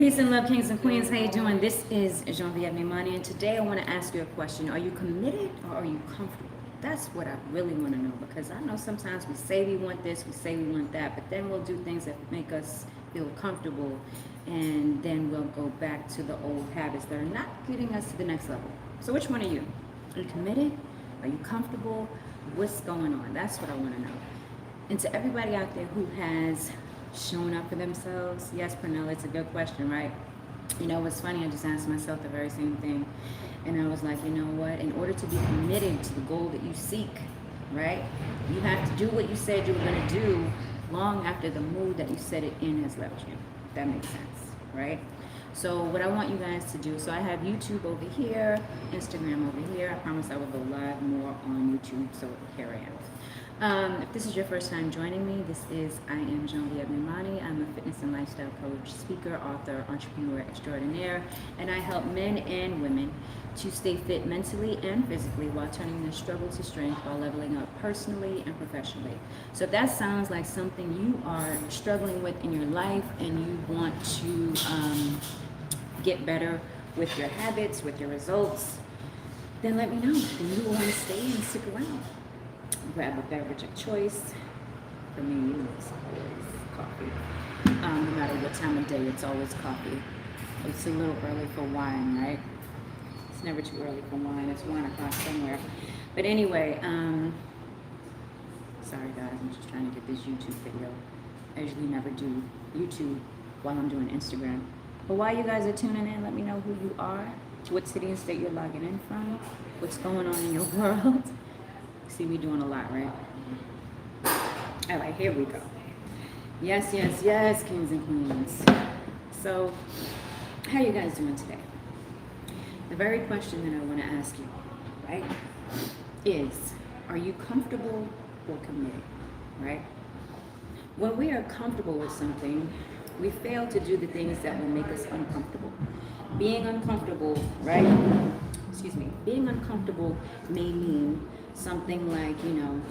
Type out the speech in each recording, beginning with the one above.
Peace and love, kings and queens. How you doing? This is Genevieve Neimani, and today I want to ask you a question. Are you committed or are you comfortable? That's what I really want to know, because I know sometimes we say we want this, we say we want that, but then we'll do things that make us feel comfortable, and then we'll go back to the old habits that are not getting us to the next level. So which one are you? Are you committed? Are you comfortable? What's going on? That's what I want to know. And to everybody out there who has shown up for themselves, yes, Pernell, it's a good question, right? You know, what's funny, I just asked myself the very same thing. And I was like, you know what? In order to be committed to the goal that you seek, right? You have to do what you said you were going to do long after the mood that you set it in has left you. If that makes sense, right? So what I want you guys to do, so I have YouTube over here, Instagram over here. I promise I will go live more on YouTube, so here I am. If this is your first time joining me, I am Genevieve Neimani. I'm a fitness and lifestyle coach, speaker, author, entrepreneur extraordinaire, and I help men and women to stay fit mentally and physically while turning their struggle to strength while leveling up personally and professionally. So if that sounds like something you are struggling with in your life and you want to get better with your habits, with your results, then let me know. Then you will want to stay and stick around. Grab a beverage of choice. For me, it's always coffee. No matter what time of day, it's always coffee. It's a little early for wine, right? It's never too early for wine. It's 1 o'clock somewhere. But anyway, sorry guys, I'm just trying to get this YouTube video. I usually never do YouTube while I'm doing Instagram. But while you guys are tuning in, let me know who you are, what city and state you're logging in from, what's going on in your world. See, we doing a lot, right? All right, here we go. Yes, yes, yes, kings and queens. So, how you guys doing today? The very question that I want to ask you, right, is, are you comfortable or committed, right? When we are comfortable with something, we fail to do the things that will make us uncomfortable. Being uncomfortable, right? Excuse me. Being uncomfortable may mean something like, you know,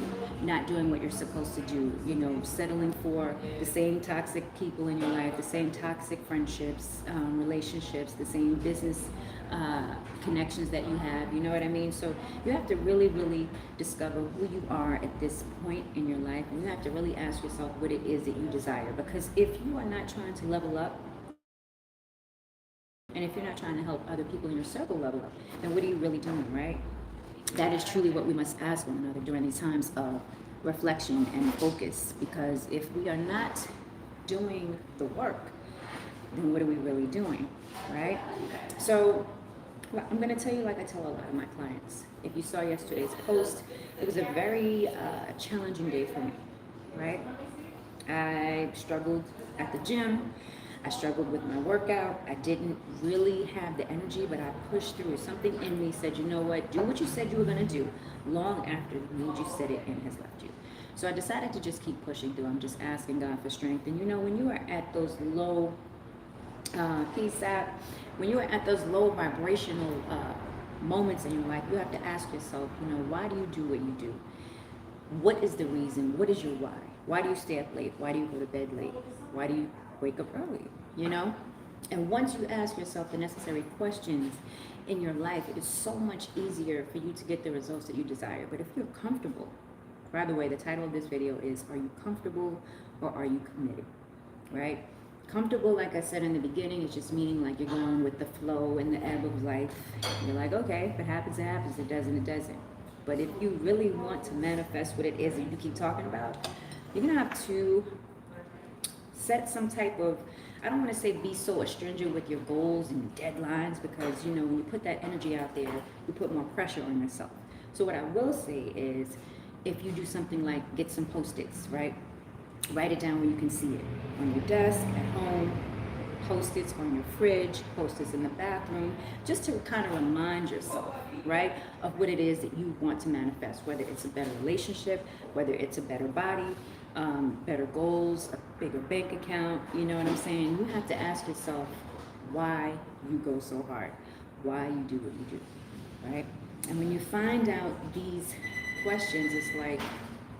not doing what you're supposed to do, you know, settling for the same toxic people in your life, the same toxic friendships, relationships, the same business connections that you have, you know what I mean? So you have to really, really discover who you are at this point in your life, and you have to really ask yourself what it is that you desire. Because if you are not trying to level up, and if you're not trying to help other people in your circle level up, then what are you really doing, right? That is truly what we must ask one another during these times of reflection and focus. Because if we are not doing the work, then what are we really doing, right? So I'm going to tell you, like I tell a lot of my clients. If you saw yesterday's post, it was a very challenging day for me, right? I struggled at the gym. I struggled with my workout. I didn't really have the energy, but I pushed through. Something in me said, you know what, do what you said you were going to do long after the mood you set it in has left you. So I decided to just keep pushing through. I'm just asking God for strength. And you know, when you are at those low, when you are at those low vibrational moments in your life, you have to ask yourself, you know, why do you do what you do? What is the reason? What is your why? Why do you stay up late? Why do you go to bed late? Why do you wake up early, you know? And once you ask yourself the necessary questions in your life, it is so much easier for you to get the results that you desire. But if you're comfortable, by the way, the title of this video is, are you comfortable or are you committed, right? Comfortable, like I said in the beginning, is just meaning like you're going with the flow and the ebb of life. You're like, okay, if it happens, it happens. It doesn't, it doesn't. But if you really want to manifest what it is that you keep talking about, you're going to have to set some type of, I don't want to say be so astringent with your goals and deadlines, because, you know, when you put that energy out there, you put more pressure on yourself. So what I will say is, if you do something like get some Post-its, right? Write it down where you can see it. On your desk, at home, Post-its on your fridge, Post-its in the bathroom, just to kind of remind yourself, right, of what it is that you want to manifest, whether it's a better relationship, whether it's a better body, better goals, a bigger bank account, you know what I'm saying? You have to ask yourself why you go so hard, why you do what you do, right? And when you find out these questions, it's like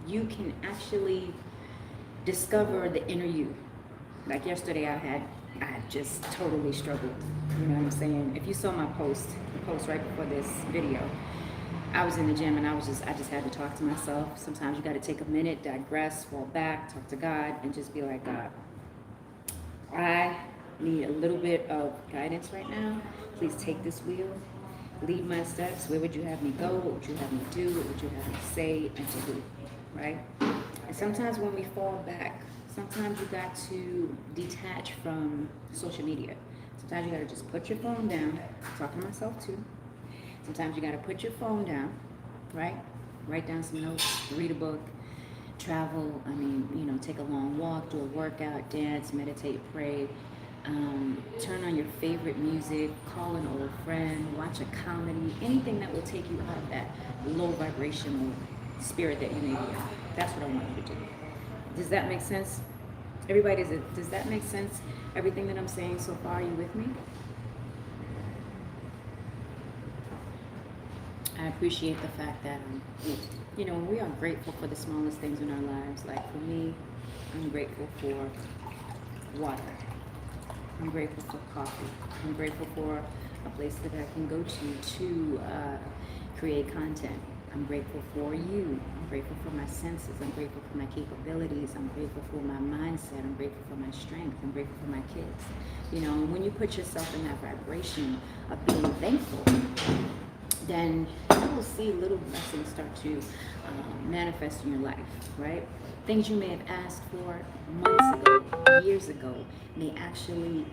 you can actually discover the inner you. Like yesterday, I had I just totally struggled. You know what I'm saying? If you saw my the post right before this video, I was in the gym and I just had to talk to myself. Sometimes you got to take a minute, digress, fall back, talk to God, and just be like, God, I need a little bit of guidance right now. Please take this wheel, lead my steps. Where would you have me go? What would you have me do? What would you have me say and to do? Right? And sometimes when we fall back, sometimes you got to detach from social media. Sometimes you got to just put your phone down. Talking to myself too. Sometimes you got to put your phone down, right? Write down some notes, read a book, travel. I mean, you know, take a long walk, do a workout, dance, meditate, pray. Turn on your favorite music, call an old friend, watch a comedy, anything that will take you out of that low vibrational spirit that you may be in. That's what I want you to do. Does that make sense? Everybody, does that make sense? Everything that I'm saying so far, are you with me? I appreciate the fact that, you know, we are grateful for the smallest things in our lives. Like for me, I'm grateful for water. I'm grateful for coffee. I'm grateful for a place that I can go to create content. I'm grateful for you. I'm grateful for my senses. I'm grateful for my capabilities. I'm grateful for my mindset. I'm grateful for my strength. I'm grateful for my kids. You know, when you put yourself in that vibration of being thankful, then you will see little blessings start to manifest in your life, right? Things you may have asked for months ago, years ago, may actually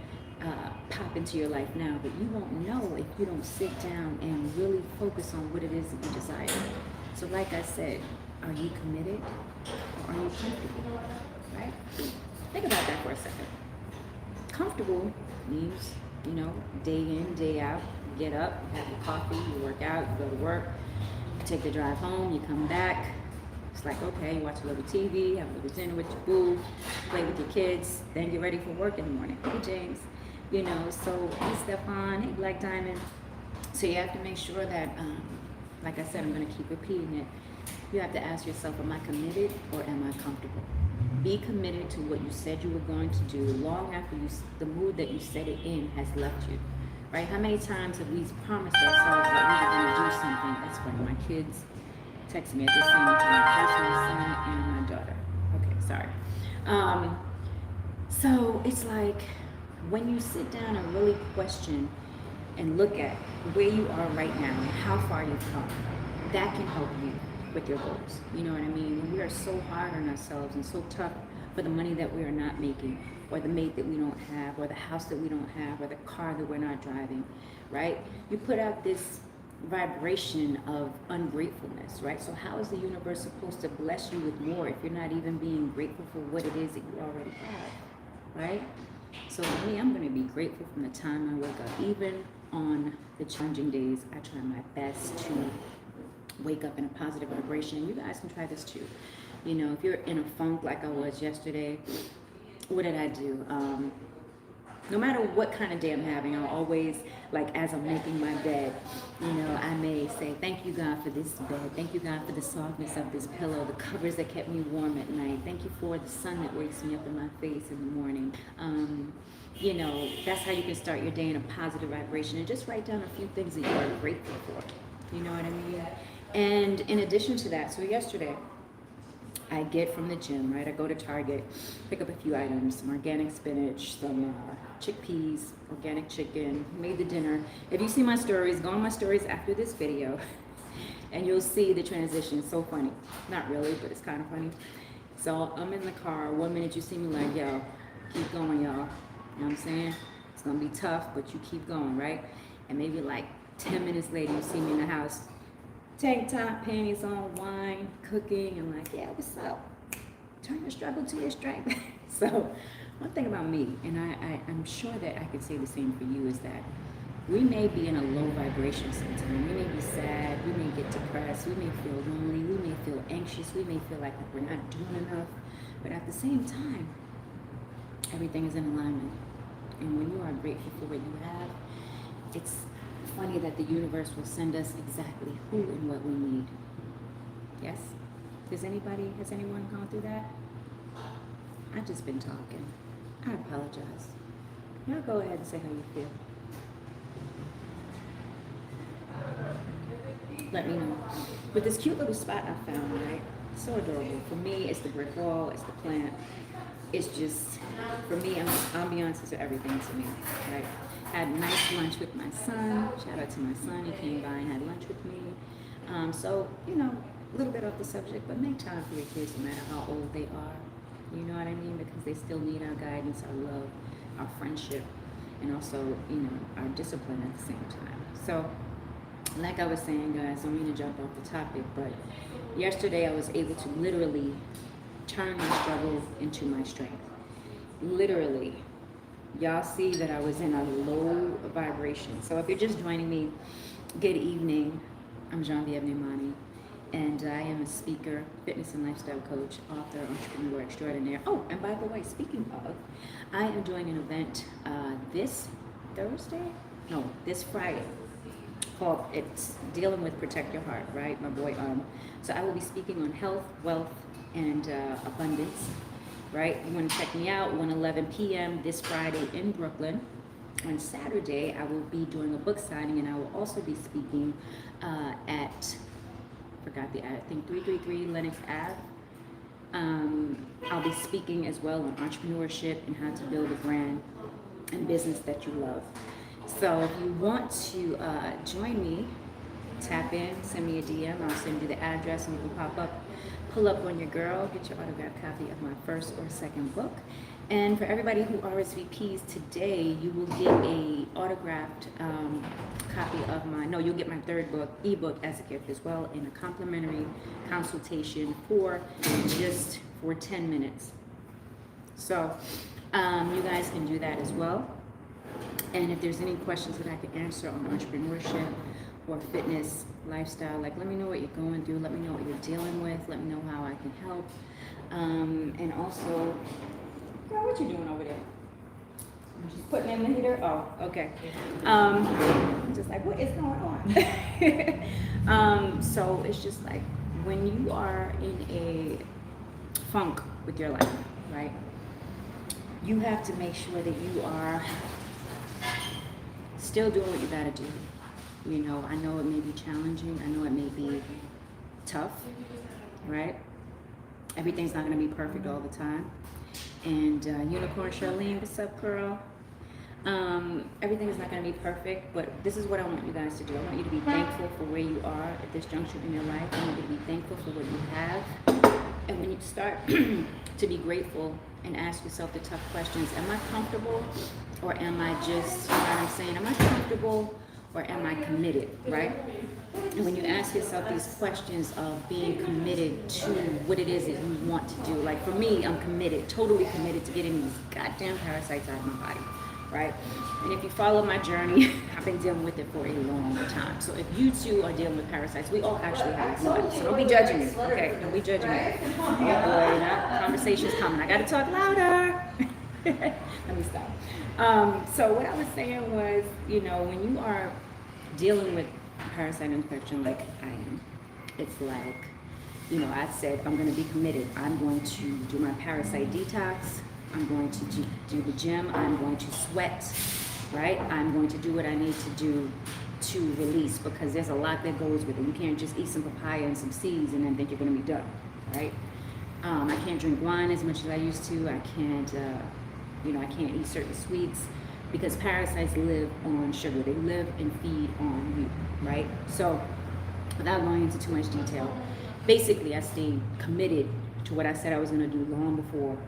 pop into your life now, but you won't know if you don't sit down and really focus on what it is that you desire. So like I said, are you committed or are you comfortable, right? Think about that for a second. Comfortable means, you know, day in, day out, you get up, you have your coffee, you work out, you go to work, you take the drive home, you come back. It's like, okay, you watch a little TV, have a little dinner with your boo, play with your kids, then get ready for work in the morning. Hey, James. You know, so hey, Stefan, hey, Black Diamond. So you have to make sure that, like I said, I'm going to keep repeating it. You have to ask yourself, am I committed or am I comfortable? Be committed to what you said you were going to do long after the mood that you set it in has left you. Right? How many times have we promised ourselves that we were going to do something? That's funny. My kids text me at the same time. First my son and my daughter. Okay, sorry. So it's like when you sit down and really question and look at where you are right now and how far you've come, that can help you with your goals. You know what I mean? When we are so hard on ourselves and so tough for the money that we are not making, or the mate that we don't have, or the house that we don't have, or the car that we're not driving, right? You put out this vibration of ungratefulness, right? So how is the universe supposed to bless you with more if you're not even being grateful for what it is that you already have, right? So for me, I'm going to be grateful from the time I wake up. Even on the challenging days, I try my best to wake up in a positive vibration. You guys can try this too. You know, if you're in a funk like I was yesterday, what did I do? No matter what kind of day I'm having, I'll always, like as I'm making my bed, you know, I may say, thank you, God, for this bed. Thank you, God, for the softness of this pillow, the covers that kept me warm at night. Thank you for the sun that wakes me up in my face in the morning. You know, that's how you can start your day in a positive vibration, and just write down a few things that you are grateful for. You know what I mean? And in addition to that, so yesterday, I get from the gym, right? I go to Target, pick up a few items, some organic spinach, some chickpeas, organic chicken, made the dinner. If you see my stories, go on my stories after this video, and you'll see the transition. It's so funny. Not really, but it's kind of funny. So I'm in the car. 1 minute you see me like, yo, keep going, y'all. You know what I'm saying? It's going to be tough, but you keep going, right? And maybe like 10 minutes later, you see me in the house, tank top, panties on, wine, cooking, and like, yeah, what's up? Turn your struggle to your strength. So one thing about me, and I'm sure that I could say the same for you, is that we may be in a low vibration sometimes. We may be sad, we may get depressed, we may feel lonely, we may feel anxious, we may feel like we're not doing enough, but at the same time, everything is in alignment. And when you are grateful for what you have, it's funny that the universe will send us exactly who and what we need. Yes? Has anyone gone through that? I've just been talking. I apologize. Y'all go ahead and say how you feel. Let me know. With this cute little spot I found, right? So adorable. For me, it's the brick wall, it's the plant. It's just, for me, ambiance is everything to me, right? Had nice lunch with my son. Shout out to my son. He came by and had lunch with me. So, a little bit off the subject, but make time for your kids no matter how old they are. You know what I mean? Because they still need our guidance, our love, our friendship, and also, our discipline at the same time. So, like I was saying, guys, I don't mean to jump off the topic, but yesterday I was able to literally turn my struggle into my strength. Literally. Y'all see that I was in a low vibration. So if you're just joining me, good evening. I'm Genevieve Nemani, and I am a speaker, fitness and lifestyle coach, author, entrepreneur extraordinaire. Oh, and by the way, speaking of, I am doing an event this Friday. Called, it's dealing with Protect Your Heart, right? My boy, so I will be speaking on health, wealth, and abundance, right? You want to check me out, 1:11 p.m. this Friday in Brooklyn. On Saturday, I will be doing a book signing, and I will also be speaking at, I think 333 Lenox Ave. I'll be speaking as well on entrepreneurship and how to build a brand and business that you love. So if you want to join me, tap in, send me a DM. I'll send you the address and you can pull up on your girl, get your autographed copy of my first or second book. And for everybody who RSVPs today, you will get a autographed copy of you'll get my third book, ebook as a gift as well, in a complimentary consultation for 10 minutes. So you guys can do that as well. And if there's any questions that I can answer on entrepreneurship or fitness, lifestyle, let me know what you're going through. Let me know what you're dealing with. Let me know how I can help. And also, girl, what you doing over there? I'm just putting in the heater? Oh, okay. Just like, what is going on? So it's just like, when you are in a funk with your life, right? You have to make sure that you are still doing what you gotta do. I know it may be challenging. I know it may be tough, right? Everything's not gonna be perfect all the time. And Unicorn Charlene, what's up, girl? Everything is not gonna be perfect, but this is what I want you guys to do. I want you to be thankful for where you are at this juncture in your life. I want you to be thankful for what you have. And when you start to be grateful and ask yourself the tough questions, am I comfortable or am I just, am I comfortable or am I committed, right? And when you ask yourself these questions of being committed to what it is that you want to do, like for me, I'm committed, totally committed to getting these goddamn parasites out of my body, right? And if you follow my journey, I've been dealing with it for a long time. So if you too are dealing with parasites, we all actually have one. So don't be judging me, okay? Don't be judging me. Oh boy, that conversation's coming. I gotta talk louder. Let me stop. So what I was saying was, when you are dealing with parasite infection like I am, it's like, I said, I'm going to be committed. I'm going to do my parasite detox. I'm going to do the gym. I'm going to sweat, right? I'm going to do what I need to do to release, because there's a lot that goes with it. You can't just eat some papaya and some seeds and then think you're going to be done, right? I can't drink wine as much as I used to. I can't, I can't eat certain sweets, because parasites live on sugar. They live and feed on you, right? So without going into too much detail, basically I stayed committed to what I said I was going to do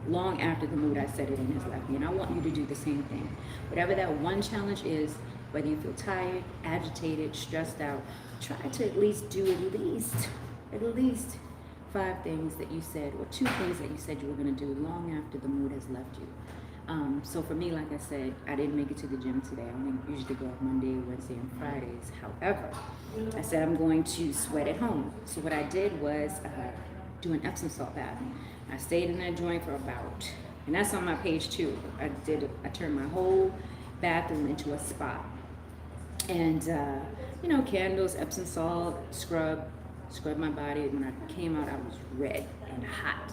long after the mood I set it in has left me. And I want you to do the same thing. Whatever that one challenge is, whether you feel tired, agitated, stressed out, try to at least do at least 5 things that you said, or 2 things that you said you were going to do long after the mood has left you. So for me, like I said, I didn't make it to the gym today. I only usually go out Monday, Wednesday, and Fridays. However, I said I'm going to sweat at home. So what I did was do an Epsom salt bath. I stayed in that joint for about, and that's on my page too. I turned my whole bathroom into a spa. And, candles, Epsom salt, scrub my body. When I came out, I was red and hot.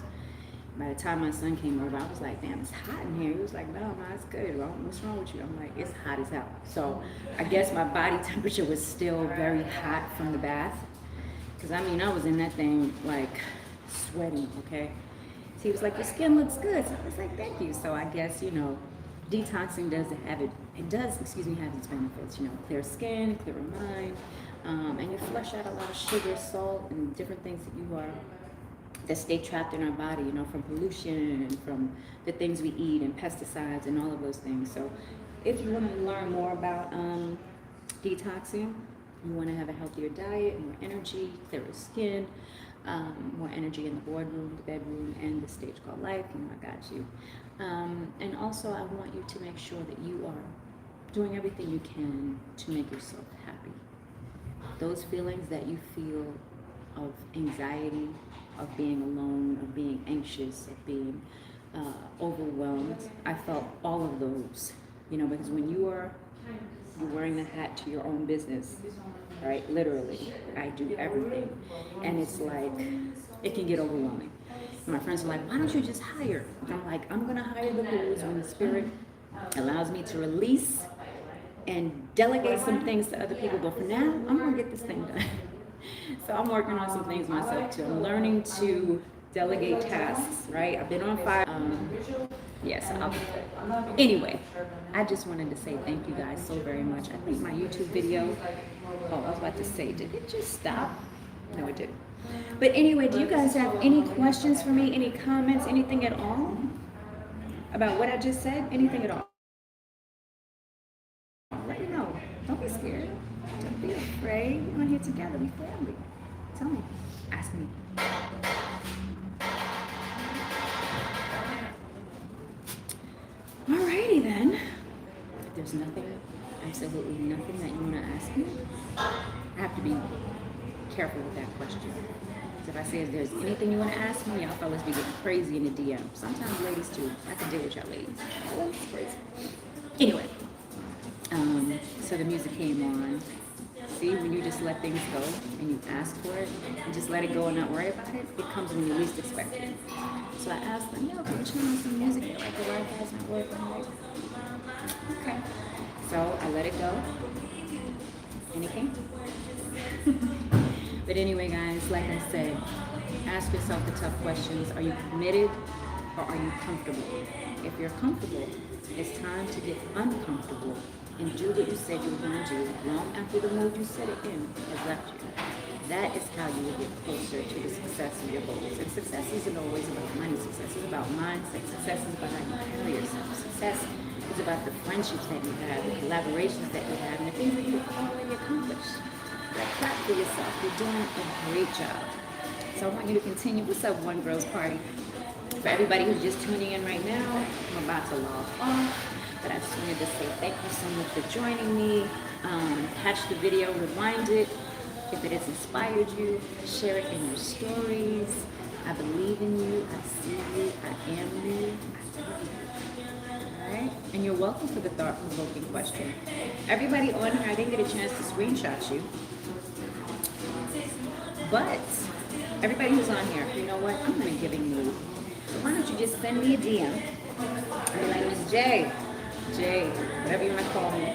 By the time my son came over, I was like, damn, it's hot in here. He was like, no, it's good. What's wrong with you? I'm like, it's hot as hell. So I guess my body temperature was still very hot from the bath. Because I mean, I was in that thing like sweating, okay? So he was like, your skin looks good. So I was like, thank you. So I guess, detoxing does have its benefits. Clear skin, clearer mind, and you flush out a lot of sugar, salt, and different things that stay trapped in our body, from pollution and from the things we eat and pesticides and all of those things. So if you want to learn more about detoxing, you want to have a healthier diet, more energy, clearer skin, more energy in the boardroom, the bedroom, and the stage called life, I got you. And also I want you to make sure that you are doing everything you can to make yourself happy. Those feelings that you feel of anxiety, of being alone, of being anxious, of being overwhelmed. I felt all of those, because when you're wearing the hat to your own business, right? Literally, I do everything. And it's like, it can get overwhelming. And my friends are like, why don't you just hire? And I'm like, I'm going to hire the gurus when the spirit allows me to release and delegate some things to other people. But for now, I'm going to get this thing done. So I'm working on some things myself too. I'm learning to delegate tasks, right? I've been on fire. Anyway, I just wanted to say thank you guys so very much. I think my YouTube video, I was about to say, did it just stop? No, it didn't. But anyway, do you guys have any questions for me? Any comments? Anything at all about what I just said? Anything at all? Let me know. Don't be scared. Don't be afraid. We're on here together. We family. Tell me. Ask me. Alrighty then. If there's nothing, absolutely nothing that you want to ask me, I have to be careful with that question. Because if I say if there's anything you want to ask me, y'all fellas be getting crazy in the DM. Sometimes ladies too. I can deal with y'all ladies. It's crazy. Anyway. So the music came on. See, when you just let things go and you ask for it and just let it go and not worry about it, it comes when you least expect it. So I asked them, can you turn on some music? They're like, the Wi-Fi's not working. I'm like, okay. So I let it go and it came. But anyway, guys, like I said, ask yourself the tough questions. Are you committed or are you comfortable? If you're comfortable, it's time to get uncomfortable and do what you said you were going to do long after the mood you set it in has left you. That is how you will get closer to the success of your goals. And success isn't always about money. Success is about mindset. Success is about how you carry yourself. Success is about the friendships that you have, the collaborations that you have, and the things that you've already accomplished. Like, clap for yourself. You're doing a great job. So I want you to continue. What's up, One Girls Party? For everybody who's just tuning in right now, I'm about to log off. But I just wanted to say thank you so much for joining me. Catch the video, rewind it. If it has inspired you, share it in your stories. I believe in you. I see you. I am you. All right? And you're welcome for the thought-provoking question. Everybody on here, I didn't get a chance to screenshot you. But everybody who's on here, you know what? I'm in a giving mood. So why don't you just send me a DM and be like, Miss J, whatever you want to call me.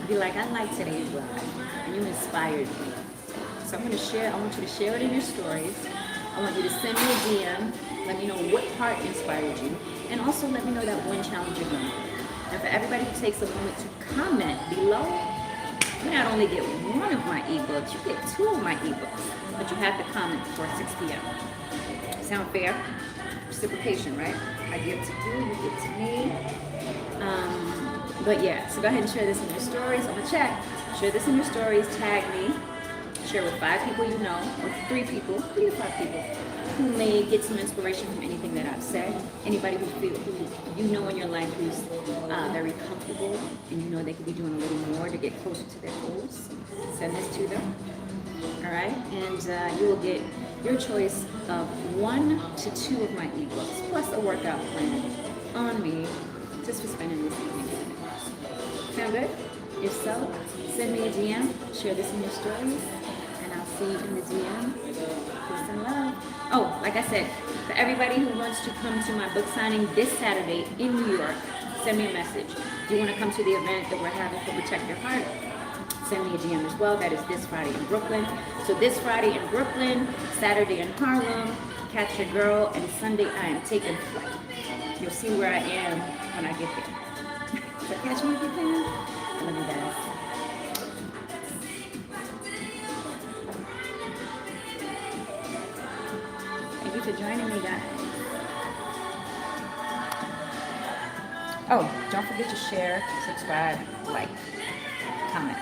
Be like, I like today's live, and you inspired me. So I'm going to share, I want you to share it in your stories. I want you to send me a DM. Let me know what part inspired you. And also let me know that one challenge you're doing. And for everybody who takes a moment to comment below, you not only get one of my ebooks, you get 2 of my ebooks. But you have to comment before 6 p.m. Sound fair? Reciprocation, right? I give to you, you give to me. But yeah, so go ahead and share this in your stories. On the chat, share this in your stories, tag me, share with 5 people you know, or 3 people, 3 to 5 people, who may get some inspiration from anything that I've said. Anybody who you know in your life who's very comfortable and you know they could be doing a little more to get closer to their goals, send this to them. All right, and you will get your choice of 1 to 2 of my ebooks, plus a workout plan on me, just for spending this evening. Sound good? If so, send me a DM, share this in your stories, and I'll see you in the DM. Peace and love. Oh, like I said, for everybody who wants to come to my book signing this Saturday in New York, send me a message. If you want to come to the event that we're having for Protect Your Heart, send me a DM as well. That is this Friday in Brooklyn. So this Friday in Brooklyn, Saturday in Harlem, Catch Your Girl, and Sunday I am taking flight. You'll see where I am when I get there. So catch me if you can. I love you guys. Thank you for joining me, guys. Oh, don't forget to share, subscribe, like, comment.